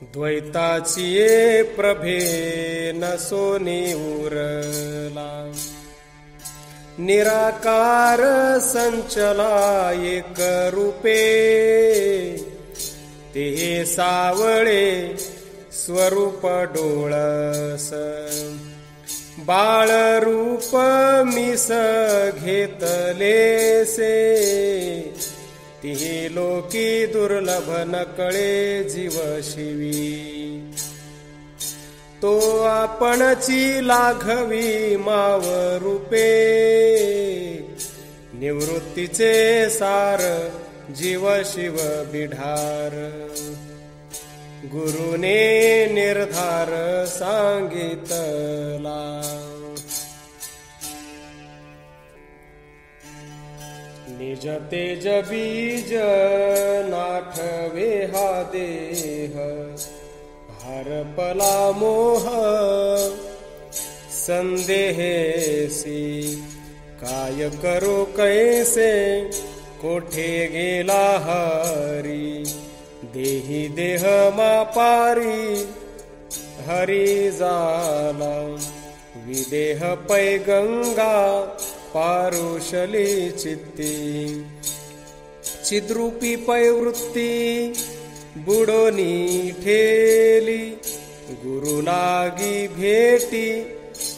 द्वैताची ये प्रभे नसोनी उरला, निराकार संचला एक रूपे, ते सावळे स्वरूप डोळस, बाळ रूप मिस घेतलेसे, तिही लोकी दुर्लभ नकळे जीव शिवी, तो आपणची लाघवी माव रूपे, निवृत्तीचे सार जीव शिव बिढार, गुरुने निर्धार सांगितला, निज तेज बीज नाठवे हा देह, हरपला मोह संदेहेसी, काय करू कैसे कोठे गेला हरी, देही देह मापारी हरी झाला, विदेह पैगंगा पारुशली चित्ती, चिद्रूपी पैवृत्ती बुडोनी ठेली, गुरु लागी भेटी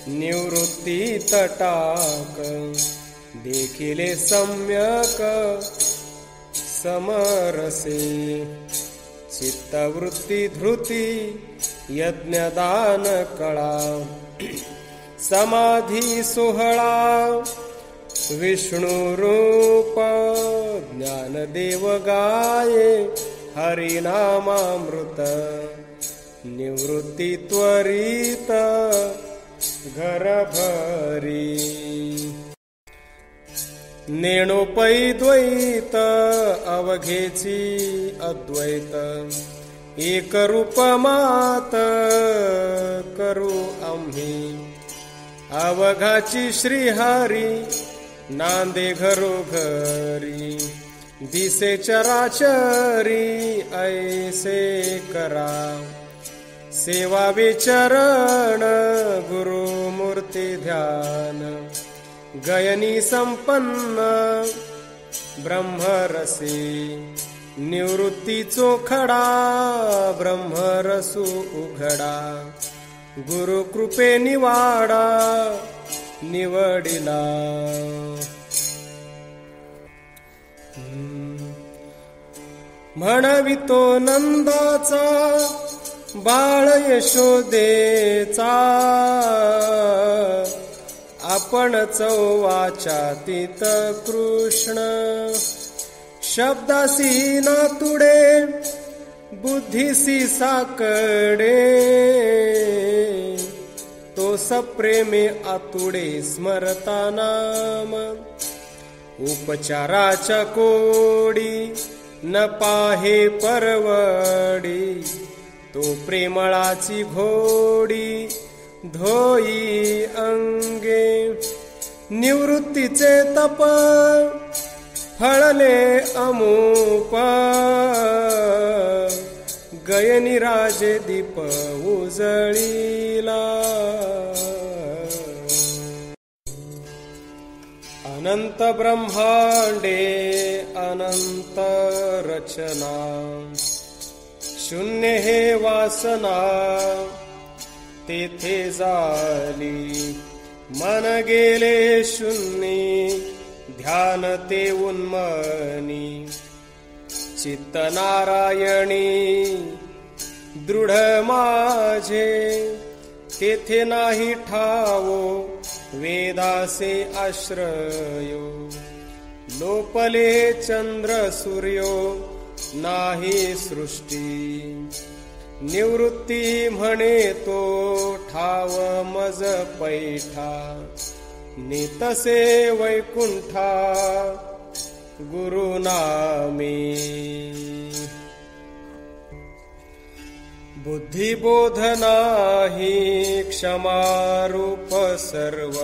निवृत्ती तटाक, देखिले सम्यक समरसे, चित्तवृत्ती धृती यज्ञदान कळा, समाधी सोहळा विष्णु रूप, ज्ञानदेव गाये हरिनामामृत, निवृत्ती त्वरित घर भरी, नेणोपै द्वैत अवघेची अद्वैत, एक रूप मात करू आम्ही, अवघाची श्रीहरी नांदे घरोघरी, दिसे चराचरी ऐसे करा, सेवावे चरण गुरुमूर्ती ध्यान, गयनी संपन्न ब्रह्मरसी, निवृत्ती चोखडा ब्रह्मरसू उघडा, गुरु कृपे निवाडा निवडिला, म्हणवितो नंदाचा बाळ यशोदेचा, आपण चौवाचातीत कृष्ण, शब्दासी नातुडे बुद्धीसी साकडे, तो सप्रेमे आतुडे स्मरता नाम, उपचाराच्या कोडी न पाहे परवडी, तो प्रेमळाची घोडी धोई अंगे, निवृत्तीचे तप फळले अमूप, गयनी राजे दीप उजळीला, अनंत ब्रह्मांडे अनंत रचना, शून्य हे वासना तेथे झाली, मन गेले शून्य ध्यान ते उन्मनी, चित्त नारायणी दृढ माझे, तेथे नाही ठावो वेदासे आश्रयो, लोपले चंद्र सूर्यो नाही सृष्टी, निवृत्ती म्हणे तो ठाव मज पैठा, नितसे वैकुंठा गुरुनामी, बुद्धिबोध नाही क्षमारूप सर्व,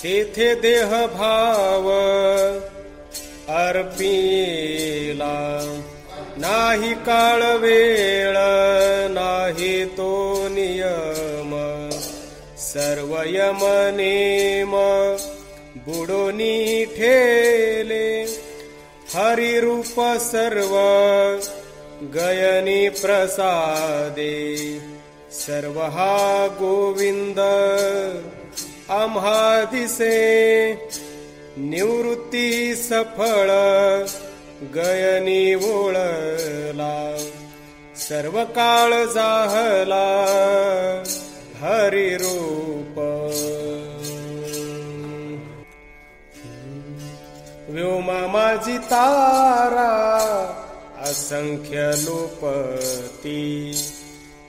तेथे देह भाव अर्पिला, नाही काळ वेळ नाही तो नियम, सर्व यम नेम बुडोनी ठेले. हरिरूप सर्व गयनी प्रसादे, सर्व हा गोविंद आम्हा दिसे. निवृत्ती सफळ गयनी ओळला, सर्व काळ जाहला हरिरूप. व्योमा माझी तारा असंख्य लोपती,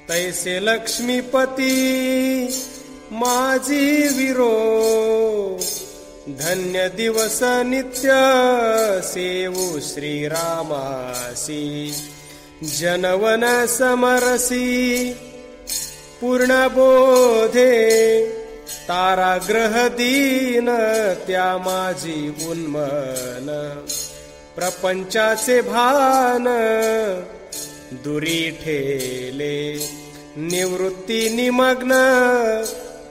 तैसे लक्ष्मीपती माझी विरो. धन्य दिवस नित्य सेवू श्रीरामासी, जनवन समरसी पूर्ण बोधे. ताराग्रह दीन त्या माझी उन्मन, प्रपंचाचे भान दुरी ठेले. निवृत्ती निमग्न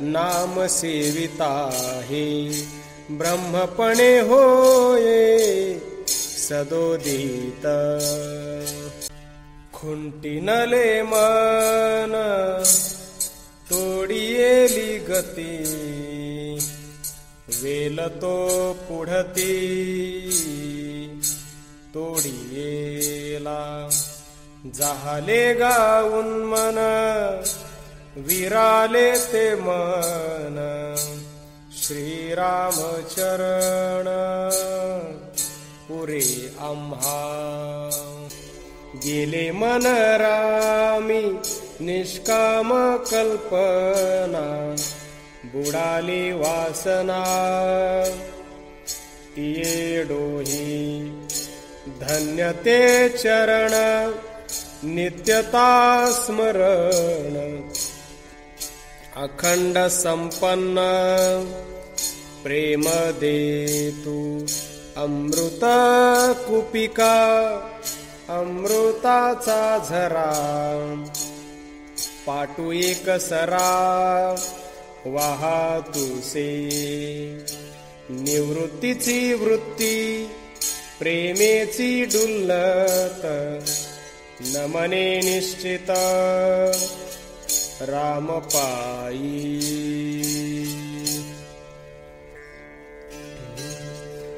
नाम सेविताहे, ब्रह्मपणे होये सदोदित. खुंटीनले मन तोडियेली गती, वेलतो पुढती तोडियेला. जाहले गाऊन मन विराले ते मन, श्रीराम चरण पुरे आम्हा. गेले मन रामी निष्काम कल्पना, बुडाली वासना तिये डोही. धन्य ते चरण नित्यता स्मरण, अखंड संपन्न प्रेम देतु. अमृत कुपिका अमृताचा झरा, पाटू एक सरा वाहतुसे. निवृत्तीची वृत्ती प्रेमेची डुल्लत, नमने निश्चित रामपायी.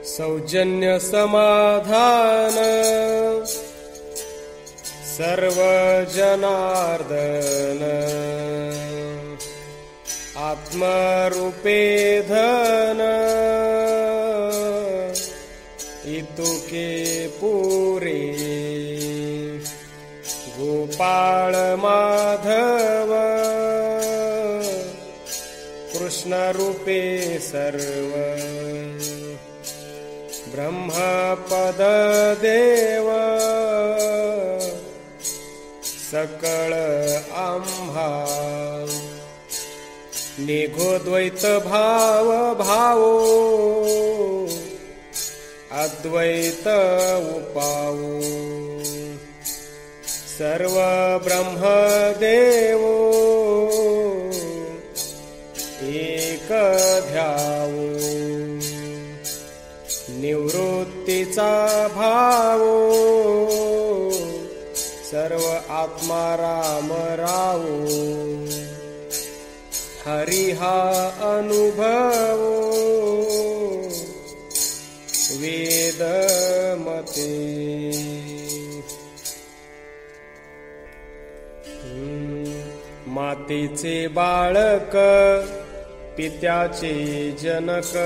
सौजन्य समाधान सर्व जनार्दन, आत्मरूपे धन इतुके पुरे. गोपाळ माधव कृष्ण रूपे सर्व, ब्रह्मपद देव सकळ आम्हा. निघो द्वैत भाव भावो, अद्वैत उपावो. सर्व ब्रह्मदेवो एक ध्यावो. निवृत्तीचा भावो, सर्व आत्मा राम रावो. हरि हा अनुभवो वेद मते. मातेचे बाळक पित्याचे जनक,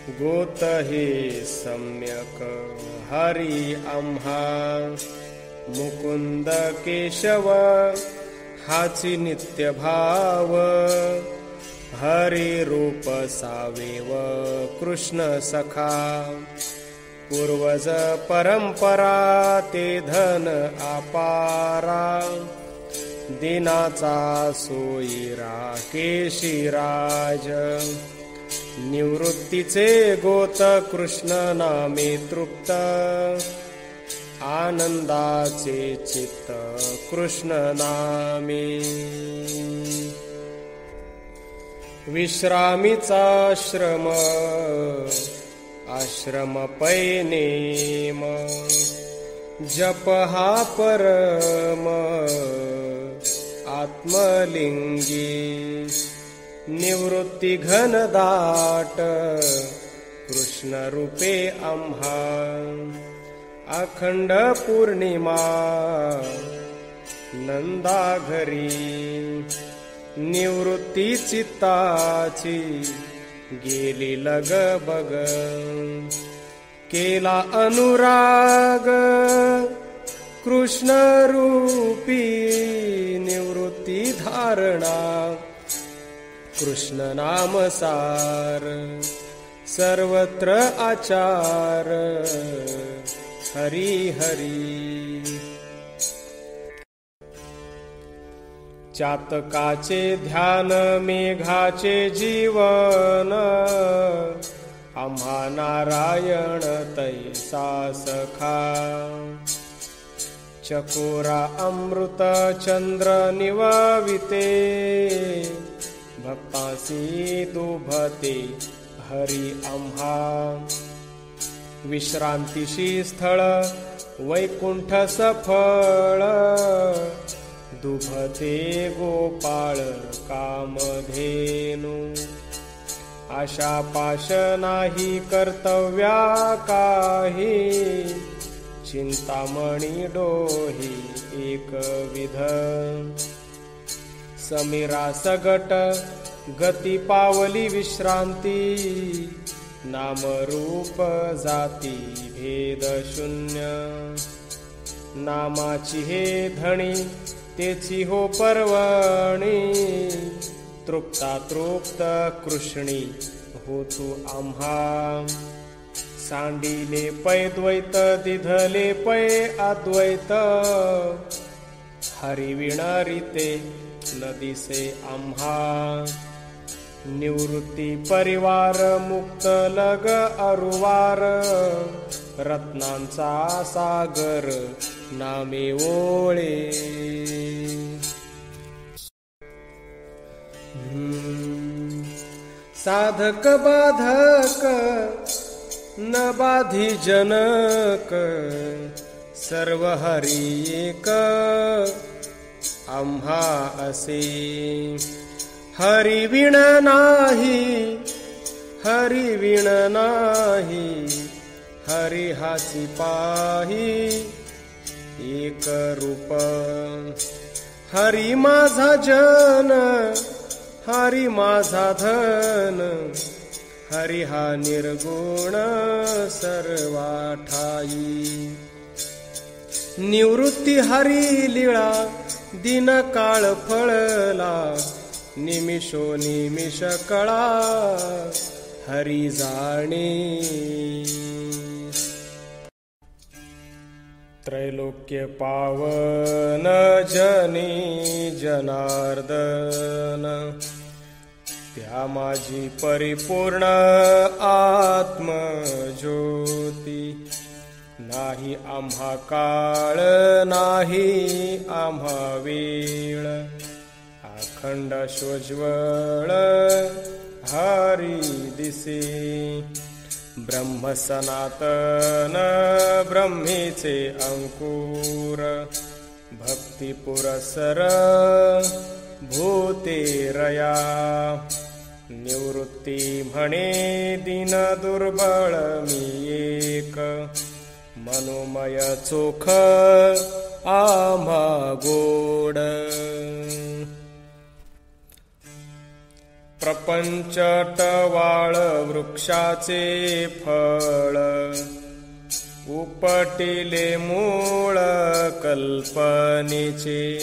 गोत हे सम्यक हरी आम्हा. मुकुंद केशव हाची नित्य भाव, हरी रूप सावेव कृष्ण सखा. पूर्वज परंपरा ते धन अपारा, दिनाचा सोयीरा केशिराज. निवृत्तीचे गोत कृष्ण नामे तृप्त, आनंदाचे चित्त कृष्ण नामे. विश्रामीचा आश्रम आश्रम पै नेम, जप हा परम आत्मलिंगी. निवृत्ती घनदाट कृष्ण रूपे आम्हा, अखंड पौर्णिमा नंदा घरी. निवृत्ती चित्ताची गेली लगबग, केला अनुराग कृष्ण रूपी. निवृत्ती धारणा कृष्ण नाम सार, सर्वत्र आचार हरी हरी. चातकाचे ध्यान मेघाचे जीवन, आम्हा नारायण तैसा सखा. चकोरा अमृत चंद्र निवाविते, भक्तासी दुभते हरी आम्हा. विश्रांतीशी स्थळ वैकुंठ सफळ, दुभते गोपाळ कामधेनु. आशा पाश नाही कर्तव्या काही, चिंतामणी डोही एकविध. समीरा सगट गती पावली विश्रांती, नामरूप जाती भेद शून्य. नामाची हे धणी तेची हो पर्वणी, तृप्ता तृप्त कृष्णी होतु आम्हा. सांडिले पै द्वैत दिधले पै अद्वैत, हरिविणारिते न दिसे आम्हा. निवृत्ती परिवार मुक्त लग अरुवार, रत्नांचा सागर नामे ओळे. साधक बाधक न बाधी जनक, सर्व हरी एक आम्हा असे. हरी विण नाही हरी विण नाही, हरी हासी पाही एक रूप. हरी माझा जन हरी माझा धन, हरी हा निर्गुण सर्वा ठाई. निवृत्ती हरी लीळा दिन काळ फळला, निमिषो निमिष कळा हरी जाणे. त्रैलोक्य पावन जनी जनार्दन, त्या माझी परिपूर्ण आत्म ज्योती. नाही आम्हा काळ नाही आम्हा वेळ, अखंड शोज्वळ हरी दिसे. ब्रह्म सनातन ब्रह्मीचे अंकुर, भक्ती पुरसर भूते रया. निवृत्ती म्हणे दीन दुर्बळ मी एक, मनोमय चोख आम्हा गोड. प्रपंच टवाळ वृक्षाचे फळ, उपटिले मूळ कल्पनेचे.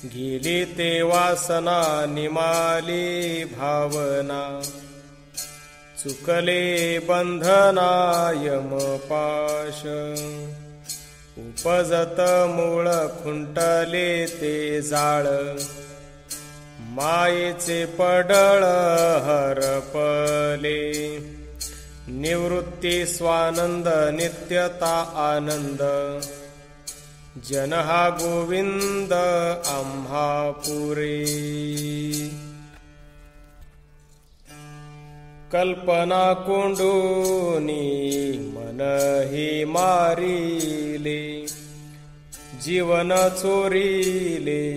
गेली ते वासना निमाली भावना, चुकले बंधना यमपाश. उपजत मूळ खुंटले ते जाळ, मायेचे पडळ हरपले. निवृत्ती स्वानंद नित्यता आनंद जन हा गोविंद आम्हा पुरे. कल्पना कोंडूनी मन ही मारिले जीवन चोरिले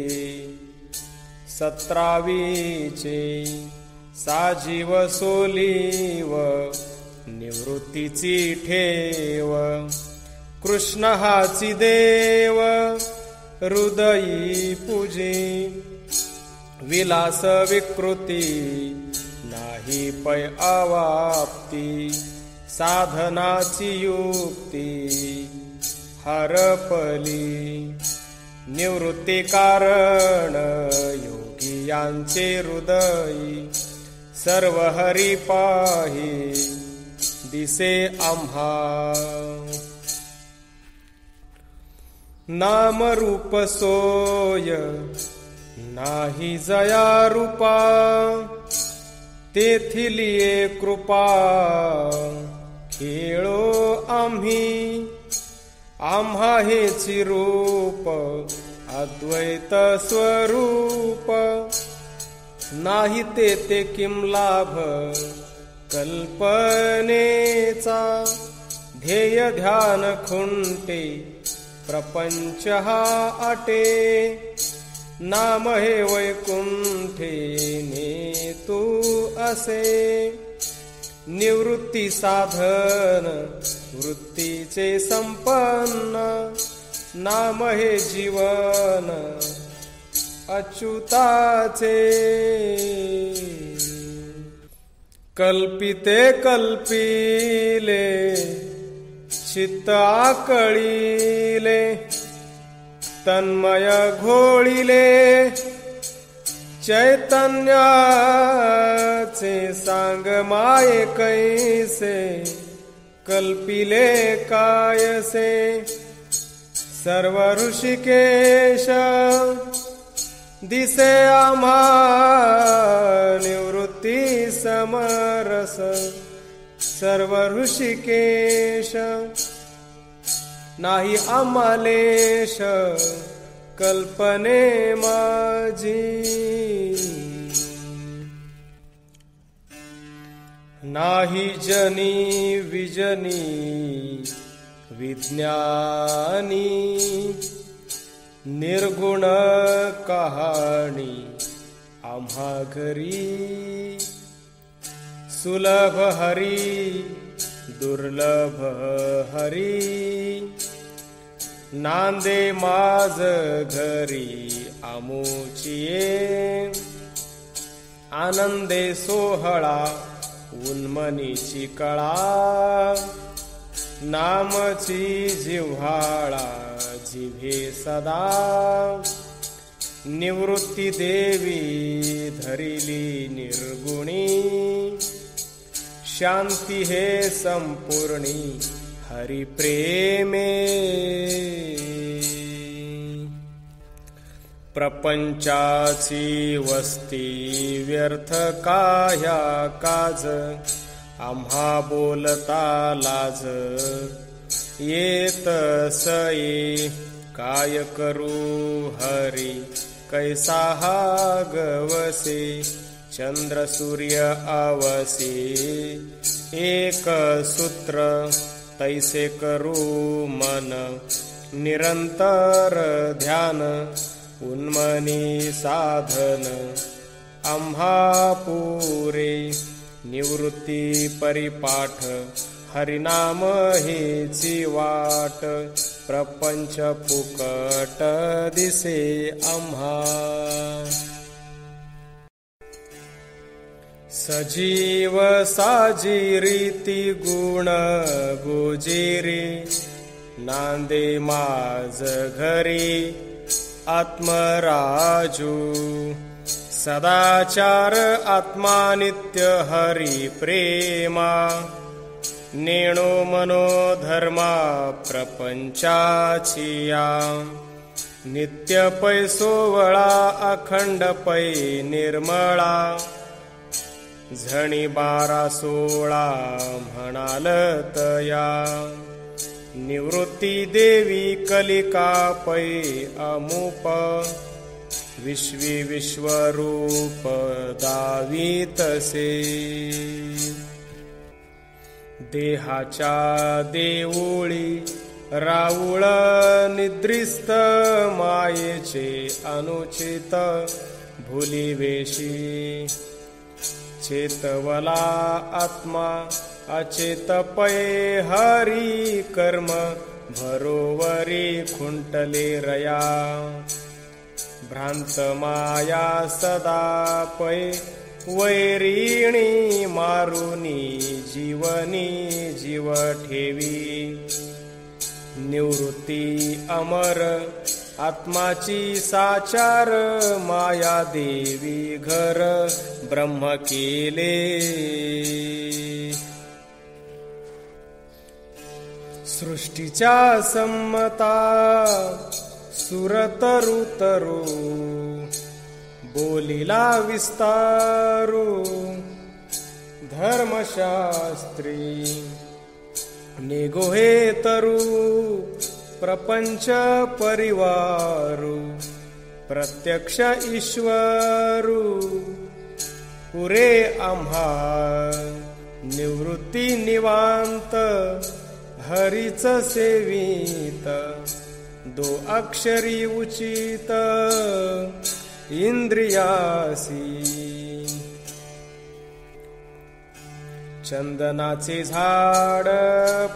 17वीचे साजीव सोलीव निवृत्तीची ठेव. कृष्ण हाची देव हृदयी पूजे विलास विकृती नाही पै अवाप्ती. साधनाची युक्ती हरपली निवृत्ती कारण योगियांचे हृदयी. सर्व हरी पाही दिसे आम्हा. नाम रूप सोय नाही जया रूपा तेथिलिये कृपा. खेळो आम्ही आम्हा हेची रूप अद्वैत स्वरूप. नाही ते किम लाभ कल्पनेचा. ध्येय ध्यान खुंटे प्रपंच हा आटे. नाम हे वैकुंठे नेतू असे. निवृत्ती साधन वृत्तीचे संपन्न. नाम हे जीवन अच्युताचे. कल्पिते कल्पिले चित्त आकळिले. तन्मय घोळिले चैतन्याचे सांग माये कैसे. कल्पिले कायसे सर्व ऋषिकेश. दिसे आम्हा निवृत्ती समरस सर्व ऋषिकेश. नाही आम्हालेश कल्पने माझी. नाही जनी विजनी विज्ञानी. निर्गुण कहाणी आम्हा घरी. सुलभ हरी दुर्लभ हरी. नांदे माझ घरी आमुचिये. आनंदे सोहळा उन्मनीची कळा. नामची जिव्हाळा जिभे सदा. निवृत्ती देवी धरिली निर्गुणी. शांती हे संपूर्णी हरि प्रेमे. प्रपंचाची वस्ती व्यर्थ काया काज. आम्हा बोलता लाज येत सये. काय करू हरी कैसा हा गवसे. चंद्र सूर्य अवसे एक सूत्र. तैसे करू मन निरंतर ध्यान. उन्मनी साधन आम्हा पुरे. निवृत्ती परिपाठ हरिनाम हेची वाट. प्रपंच फुकट दिसे आम्हा. सजीव साजी रीती गुण गोजिरी. नांदे माझ घरी आत्मराजू. सदाचार आत्मा नित्य हरी प्रेमा. नेणो मनोधर्मा प्रपंचाचिया. नित्य पै सोवळा अखंड पै निर्मळा. झणी 12-16 म्हणाल तया निवृत्ती देवी कलिका पै अमुप विश्वी विश्वरूप दावीतसे देहाच्या देऊळी राऊळ निद्रिस्त मायेचे अनुचित भुलीवेशी चेतवला आत्मा अचेत पै हरी कर्म भरोवरी खुंटले रया भ्रांत माया सदा पै वैरिणी मारुनी जीवनी जीव ठेवी निवृत्ती अमर आत्माची साचार माया देवी घर ब्रह्म केले सृष्टीच्या संमता सुरतरु तरु बोलिला विस्तारू धर्मशास्त्री निगोहे तरु प्रपंच परिवारू प्रत्यक्ष ईश्वरू पुरे आम्हा निवृत्ती निवांत हरीच सेवित 2 अक्षरी उचित इंद्रियासी चंदनाचे झाड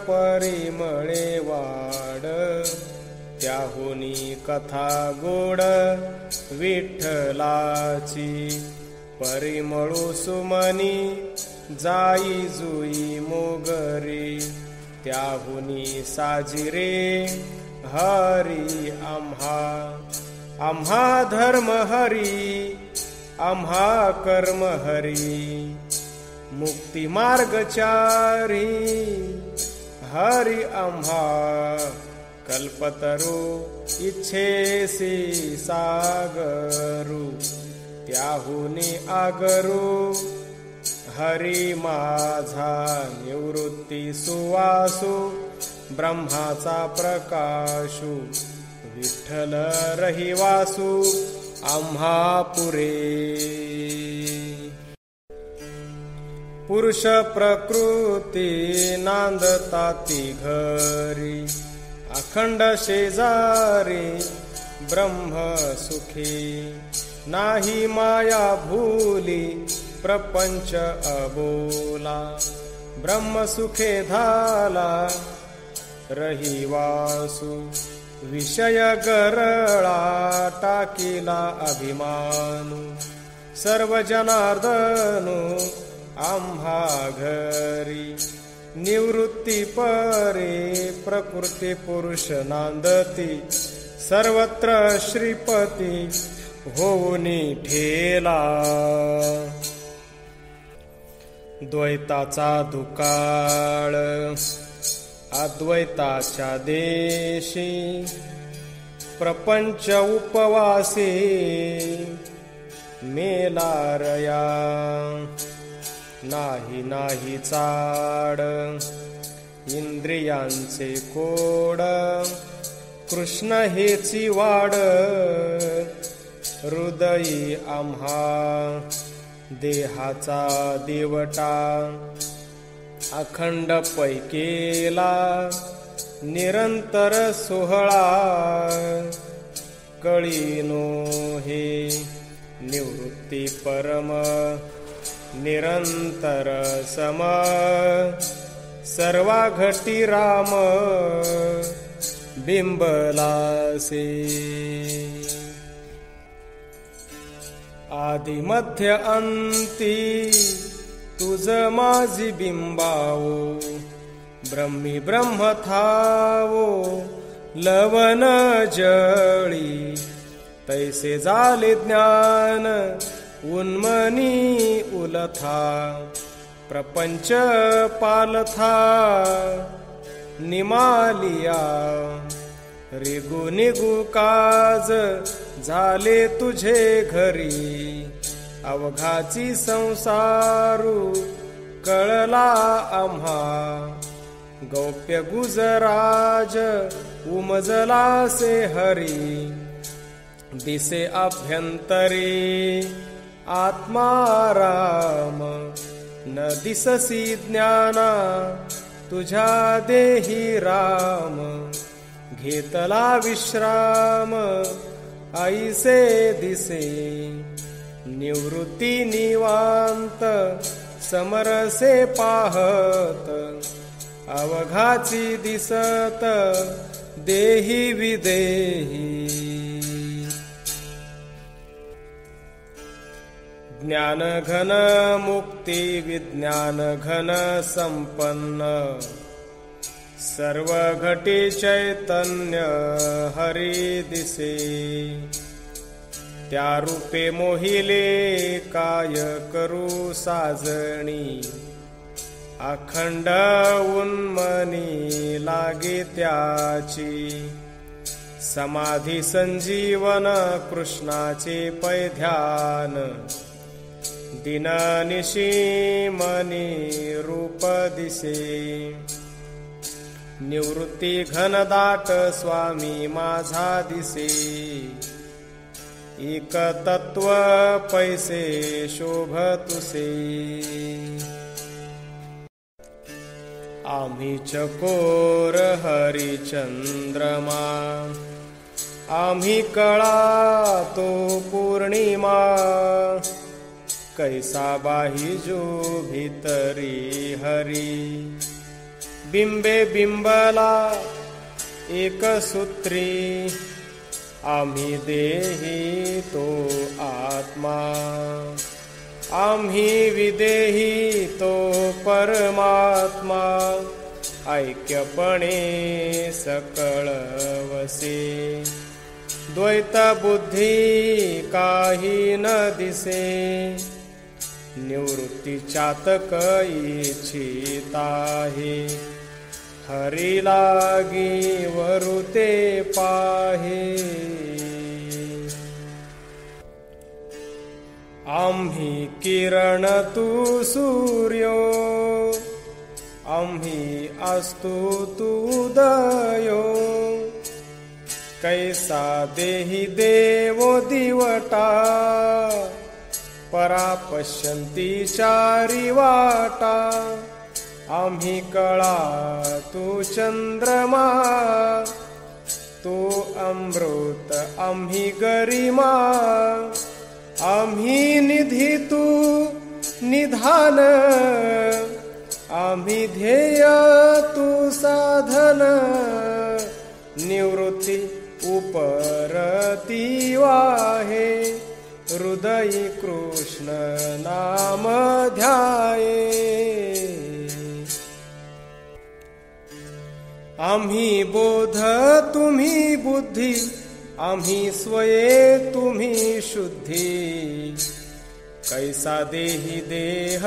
परिमळे वाड त्याहुनी कथा गोड विठ्ठलाची परिमळू सुमनी जाई जुई मोगरी त्याहुनी साजिरे हरी आम्हा धर्म हरी आम्हा कर्म हरी मुक्ती मार्गचारी हरी आम्हा कल्पतरू इच्छेसी सागरू त्याहुनी आगरू हरी माझा निवृत्ती सुवासू ब्रह्माचा प्रकाशू विठ्ठल रहिवासू आम्हा पुरे पुरुष प्रकृती नांदताती घरी अखंड शेजारी ब्रह्म सुखी नाही माया भूली प्रपंच अबोला ब्रह्म सुखे धाला रहिवासू विषय गरळा टाकीला अभिमानू सर्व जनार्दनू आम्हा घरी निवृत्ती परे प्रकृती पुरुष नांदती सर्वत्र श्रीपती होऊनी ठेला द्वैताचा दुकाळ अद्वैताच्या देशी प्रपंच उपवासी मेलारया नाही चाड इंद्रियांचे कोड कृष्ण हेची वाड हृदयी आम्हा देहाचा देवटा अखंड पैकेला निरंतर सोहळा कळीनो हे निवृत्ती परम निरंतर सम सर्वा घटी राम बिंबलासे आदि मध्य अंती तुझ माझी बिंबावो ब्रह्मी ब्रह्म थावो लवन जळी तैसे झाले ज्ञान उन्मनी उलथा प्रपंच पालथा निमालिया रिगु निगु काज झाले तुझे घरी अवघाची संसारू कळला आम्हा, गौप्य गुजराज उमजला से हरी, दिसे अभ्यंतरी आत्माराम, न दिससी ज्ञाना तुझ्या देही राम, घेतला विश्राम ऐसे दिसे, निवृत्ती निवांत समरसे पाहत, अवघाची दिसत देही विदेही, ज्ञान घन मुक्ती विज्ञान घन संपन्न, सर्व घटी चैतन्य हरी दिसे, त्या रूपे मोहिले काय करू साजणी, अखंड उन्मनी लागे त्याची, समाधी संजीवन कृष्णाचे पै ध्यान, दिननिशी मनी रूप दिसे, निवृत्ती घनदाट स्वामी माझा दिसे, एक तत्व पैसे शोभ तुसे, आम्ही चकोर हरिचंद्रमा, आम्ही कळा तो पौर्णिमा, कैसा बाहिजो भीतरी हरी, बिंबे बिंबला एक सूत्री, आम्ही देही तो आत्मा, आम्ही विदेही तो परमात्मा, ऐक्यपणे सकळ वसे, द्वैत बुद्धी काही न दिसे, निवृत्ती चातक इच्छित आहे, हरी लागी वरुते पाहे, आम्ही किरण तू सूर्यो, आम्ही असतो तू उदयो, कैसा देही देवो दिवटा, परा पश्यन्ती चारी वाटा, आम्ही कळा तू चंद्रमा, तू अमृत आम्ही गरिमा, आम्ही निधी तू निधान, आम्ही ध्येय तू साधन, निवृत्ती उपरती वाहे, हृदयी कृष्ण नाम ध्याये, आम्ही बोध तुम्ही बुद्धी, आम्ही स्वये तुम्ही शुद्धी, कैसा देही देह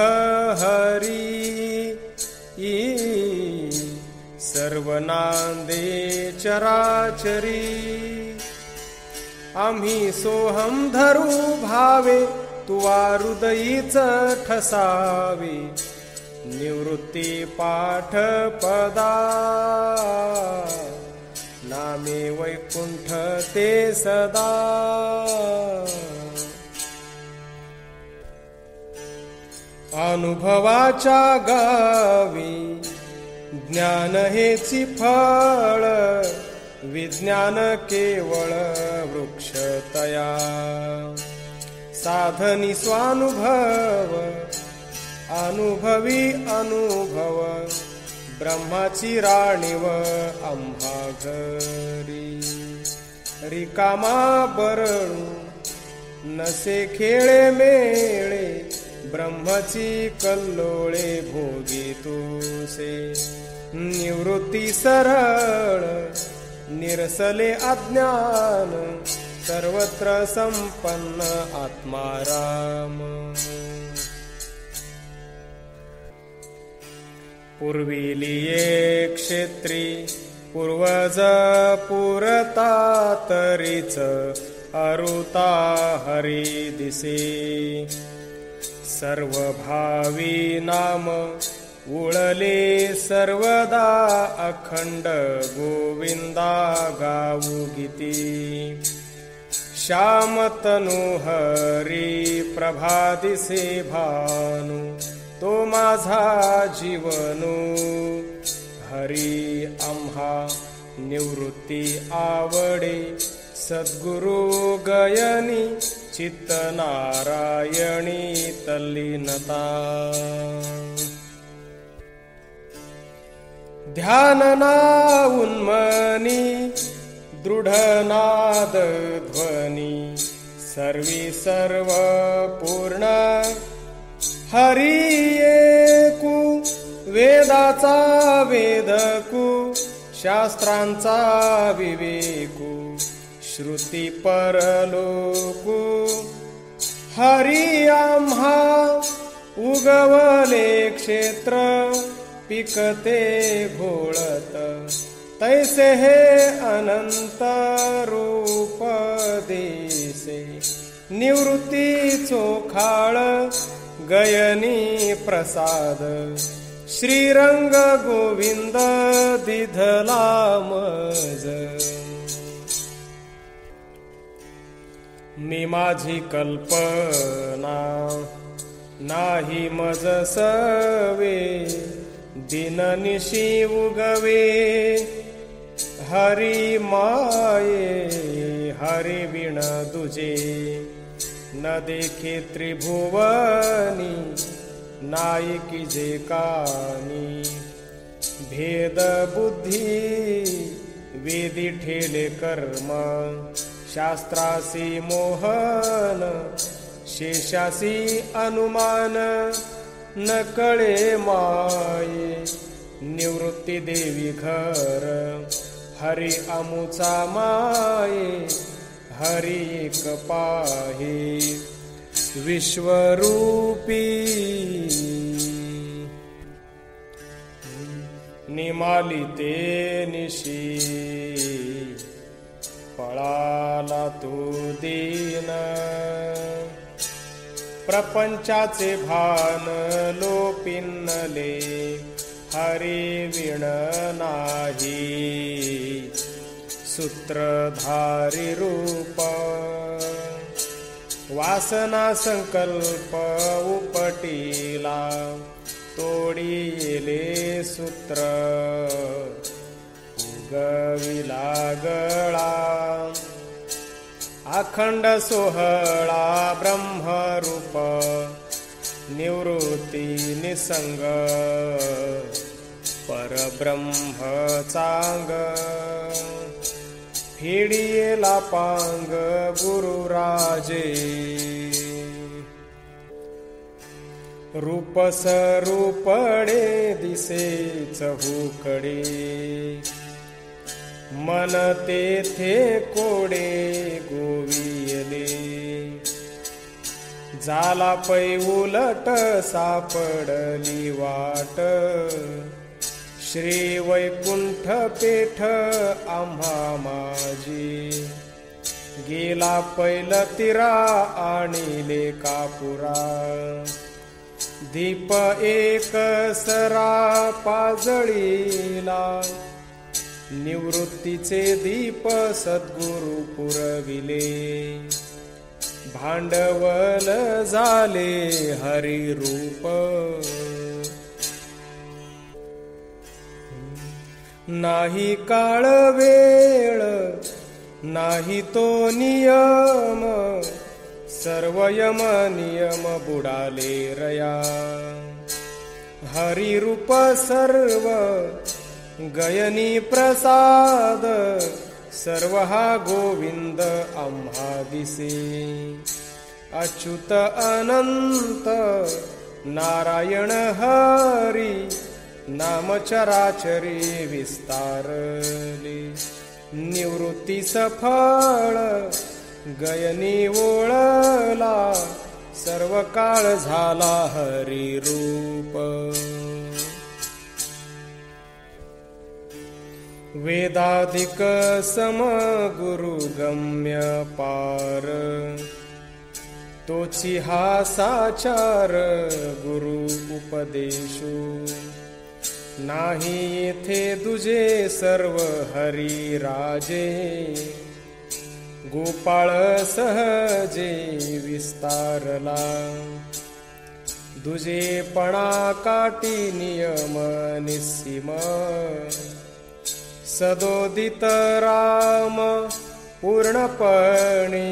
हरी, सर्व नांदे चराचरी, आम्ही सोहम धरू भावे, तुवा हृदयीच ठसावे, निवृत्ती पाठ पदा, नामे वैकुंठ ते सदा, अनुभवाच्या गावी ज्ञान हेची फळ, विज्ञान केवळ वृक्ष तया, साधनी स्वानुभव, अनुभवी अनुभव, ब्रह्माची राणीव आम्हा घरी, रिकामा बरळू नसे खेळे मेळे, ब्रह्मची कल्लोळे भोगी तुसे, निवृत्ती सरळ निरसले अज्ञान, सर्वत्र संपन्न आत्मा राम, पूर्विलिये क्षेत्री पूर्वज पुरता तरीच, अरुता हरी दिसे सर्व भावी नाम उळले सर्वदा अखंड गोविंदा गाऊ गीती श्याम तनु हरी प्रभा दिसे भानु तो माझा जीवनु हरी आम्हा निवृत्ती आवडे सद्गुरु गयनी चित्त नारायणी तल्लीनता ध्यानना उन्मनी दृढनाद ध्वनी सर्वी सर्व पूर्ण हरी एकू वेदाचा वेदकू शास्त्रांचा विवेकू श्रुती परलोकू हरी आम्हा उगवले क्षेत्र पिकते घोळत तैसे हे अनंत रूप दिसे निवृत्ती चोखाळ गयनी प्रसाद श्रीरंग गोविंद दिधला मज मी माझी कल्पना नाही मज सवे दिननिशी उगवे हरी माये हरी विण दुजे न देखे त्रिभुवनी नायकी जे कानी भेद बुद्धी वेदी ठेले कर्म शास्त्रासी मोहन शेषासी अनुमान न कळे माये निवृत्ती देवी घर हरी अमुचा माये हरी एक पाहे विश्वरूपी निमाली ते निशी पळाला तू दीन प्रपंचाचे भान लोपिनले हरी विण नाही सूत्रधारी रूप वासना संकल्प उपटीला तोडीले सूत्र उगविला गळा अखंड सोहळा ब्रह्मरूप निवृत्ती निसंग परब्रह्म चांग फेडियेला पांग गुरुराजे रूप स्वरूपडे दिसे चहूकडे मन तेथे कोडे गोवियले झाला पै उलट सापडली वाट श्री वैकुंठ पेठ आम्हा माझी गेला पैल तिरा आणिले कापुरा दीप एक सरा पाजळीला निवृत्तीचे दीप सद्गुरु पुरविले भांडवल झाले हरी रूप नाही काळ वेळ नाही तो नियम सर्व यम नियम बुडाले रया हरी रूप सर्व गयनी प्रसाद सर्व हा गोविंद आम्हा दिसे अच्युत अनंत नारायण हरी नाम चराचरी विस्तारले निवृत्ती सफळ गयनी ओळला सर्व काळ झाला हरी रूप वेदाधिक समगुरुगम्य पार, तोची हा साचार गुरु उपदेशू. नाही येथे दुजे सर्व हरी राजे, गोपाळ सहजे विस्तारला. दुजेपणा काटी नियम निस्सीम, सदोदित राम पूर्णपणे.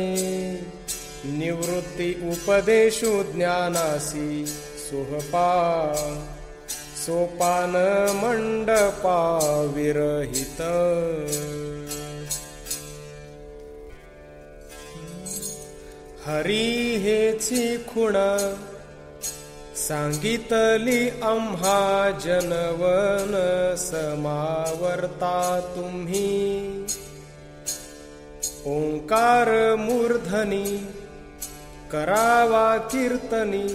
निवृत्ती उपदेशु ज्ञानासी सोहपा, सोपान मंडपा विरहित. हरी हेची खुण सांगितली आम्हा जनवन, समावर्ता तुम्ही. ओंकार मूर्धनी करावा कीर्तनी,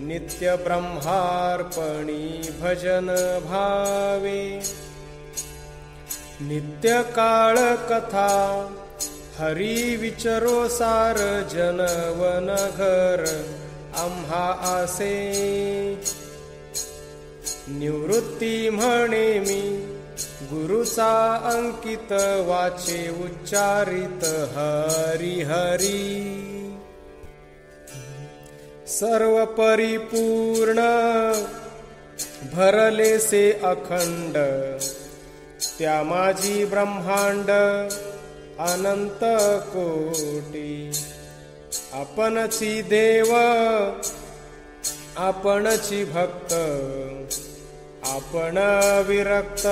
नित्य ब्रह्मार्पणी भजन भावे. नित्य काळ कथा हरी विचरो सार, जनवन घर आम्हा आसे. निवृत्ती म्हणे मी गुरुचा अंकित, वाचे उच्चारित हरी हरी. सर्व परिपूर्ण भरलेसे अखंड, त्या माझी ब्रह्मांड अनंत कोटी. आपणची देव आपणची भक्त, आपण विरक्त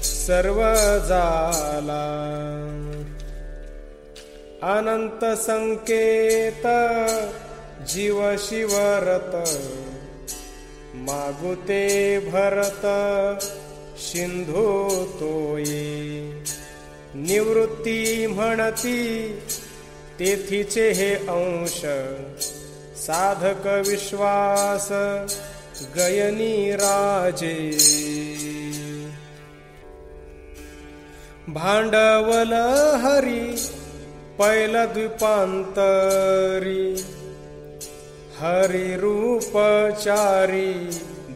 सर्व झाला. अनंत संकेत जीव शिवरत, मागुते भरत सिंधू तोये. निवृत्ती म्हणती तेथीचे हे अंश, साधक विश्वास गयनी राजे. भांडवल हरी पैल द्वीपांतरी, हरी रूपचारी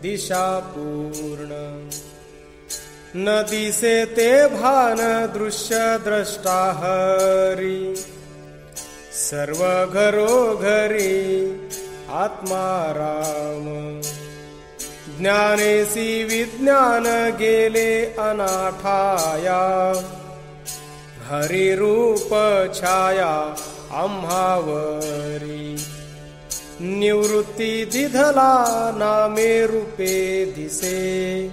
दिशा पूर्ण. न दिसे ते भान दृश्य द्रष्टा हरी, सर्व घरोघरी आत्मा राम. ज्ञानेसी विज्ञान गेले अनाठाया, हरी रूप छाया आम्हावरी. निवृत्ती दिधला नामे रूपे दिसे,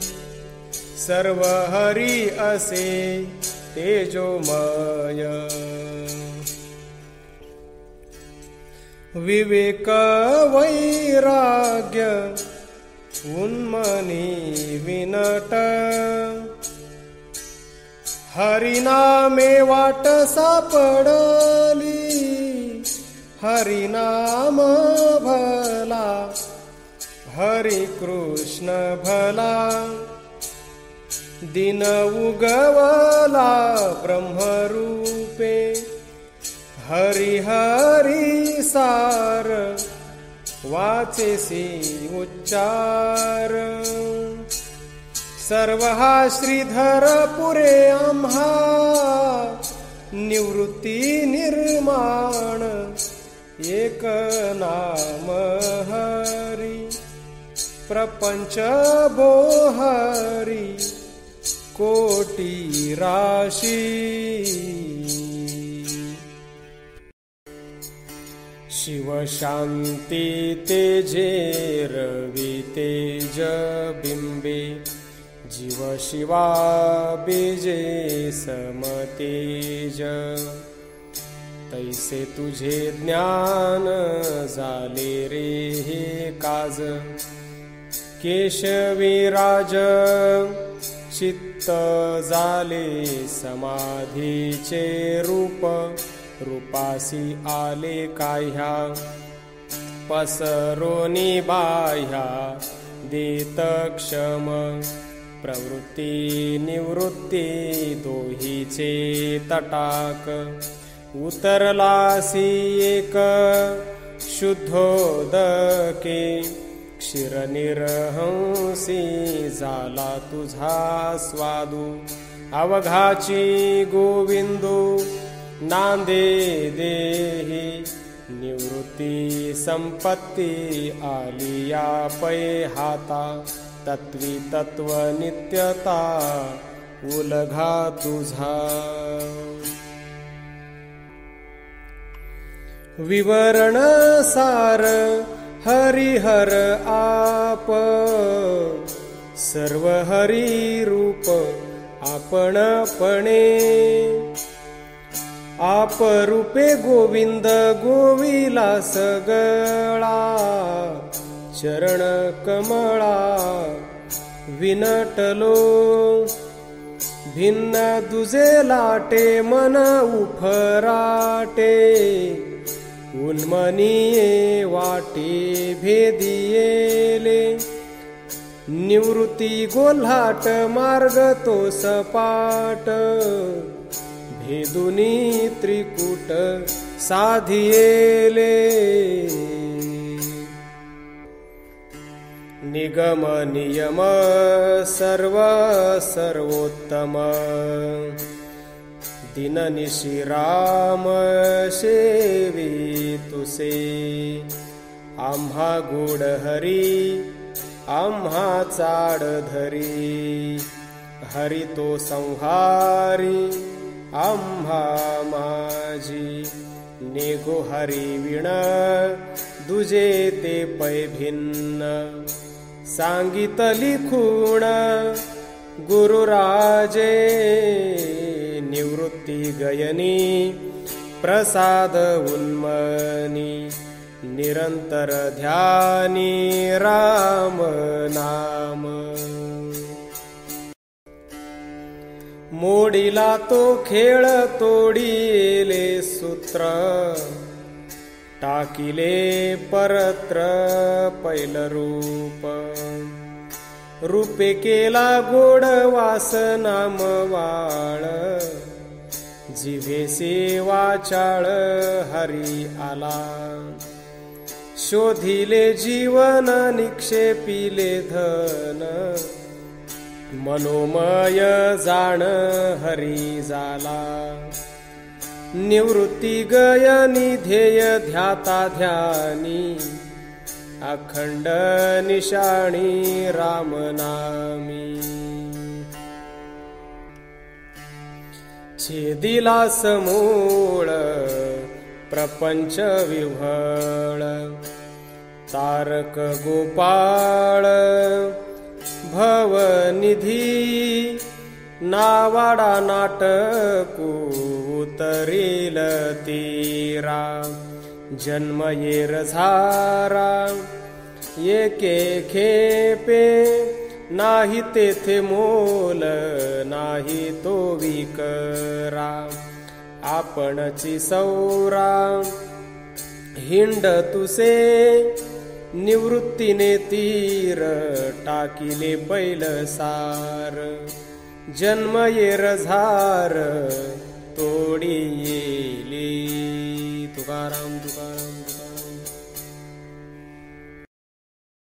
सर्व हरी असे तेजोमय. विवेक वैराग्य उन्मनी विनट, हरिनामे वाट सापडली. हरिनाम भला हरी कृष्ण भला, दिन उगवला ब्रह्मरूपे. हरि हरि सार वाचेसी उच्चार. सर्व हा श्रीधर पुरे आम्हा, निवृत्ती निर्माण एक नाम हरी. प्रपंच बोहरी कोटी राशी. शिव शांती तेजे रवी तेज बिंबे, जीव शिवा बीजे समतेज. तैसे तुझे ज्ञान झाले रे हे काज, केशविराज चित्त झाले समाधीचे रूप. रूपासी आले काह्या पसरोनी बाह्या, देत क्षम प्रवृत्ती निवृत्ती दोहीचे तटाक उतरलासी एक शुद्धोदके क्षीरनिर्हंसी झाला तुझा स्वादू अवघाची गोविंदू नांदे देही निवृत्ती संपत्ती आलिया पै हाता तत्वी तत्व नित्यता उलघा तुझा विवरण सार हरिहर आप सर्व हरि रूप आपणपणे आप रूपे गोविंद गोविला सगळा चरण कमळा विनटलो भिन्न दुजे लाटे मन उफराटे उन्मनीये वाटे भेदियेले निवृत्ती गोल्हाट मार्ग तो सपाट भेदुनी त्रिकूट साधियेले निगम नियम सर्व सर्वोत्तम दिननिशी राम सेवी तुसे आम्हा गोड हरी आम्हा चाड धरी हरी तो संहारी आम्हा माझी नेगो हरी विण दुजे ते पै भिन्न सांगितली खूण गुरुराजे निवृत्ती गयनी प्रसाद उन्मनी निरंतर ध्यानी राम नाम मोडीला तो खेळ तोडीले सूत्र टाकिले परत्र पैल रूप रूपे केला गोड वास नाम वाळ जिभेसे वाचाळ हरी आला शोधिले जीवन निक्षेपिले धन मनोमय जाण हरी झाला निवृत्ती गयनी ध्येय ध्याता ध्यानी अखंड निशाणी रामनामी छेदिला समूळ प्रपंच विव्हळ तारक गोपाळ भवनिधी नावाडा नाटकू उतरील तीरा जन्म येर झारा एके खेपे नाही तेथे मोल नाही तो विकरा आपणची सौरा हिंड तुसे निवृत्तीने तीर टाकिले पैल सार जन्म येर झार तोडी येली तुकाराम तुकाराम